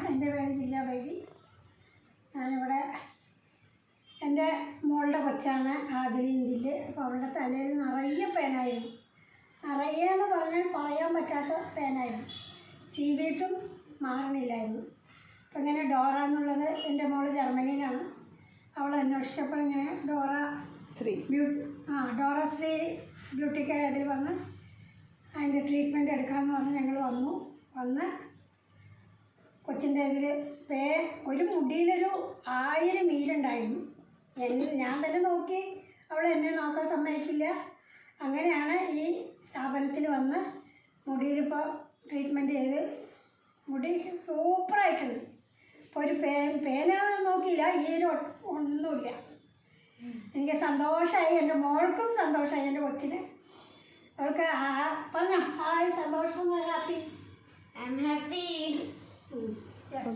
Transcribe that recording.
എൻ്റെ പേര് ജിജ ബേബി. ഞാനിവിടെ എൻ്റെ മോളുടെ കൊച്ചാണ് ആദിലിന്തിൽ. അപ്പോൾ അവളുടെ തലയിൽ നിറയെ പേനായിരുന്നു. നിറയെ എന്ന് പറഞ്ഞാൽ പറയാൻ പറ്റാത്ത പേനായിരുന്നു. ചീവിയിട്ടും മാറണില്ലായിരുന്നു. അപ്പം ഇങ്ങനെ ഡോറ എന്നുള്ളത് എൻ്റെ മോള് ജർമ്മനിയിലാണ്. അവൾ അന്വേഷിച്ചപ്പോൾ ഇങ്ങനെ ഡോറ ശ്രീ ഡോറ ശ്രീ ബ്യൂട്ടിക്ക് അതിൽ വന്ന് അതിൻ്റെ ട്രീറ്റ്മെൻറ്റ് എടുക്കാമെന്ന് പറഞ്ഞ് ഞങ്ങൾ വന്ന് കൊച്ചിൻ്റെ ഇതിൽ ഒരു മുടിയിലൊരു 1000 മീലുണ്ടായിരുന്നു. ഞാൻ തന്നെ നോക്കി, അവൾ എന്നെ നോക്കാൻ സമ്മതിക്കില്ല. അങ്ങനെയാണ് ഈ സ്ഥാപനത്തിൽ വന്ന് മുടിയിലിപ്പോൾ ട്രീറ്റ്മെൻറ്റ് ചെയ്ത് മുടി സൂപ്പറായിട്ടുണ്ട്. ഇപ്പോൾ ഒരു പേന നോക്കിയില്ല, ഒന്നുമില്ല. എനിക്ക് സന്തോഷമായി, എൻ്റെ മോൾക്കും സന്തോഷമായി, എൻ്റെ കൊച്ചിന്. അവൾക്ക് പറഞ്ഞോ ഹായ്, സന്തോഷം, ഹാപ്പി. I'm happy. Yes.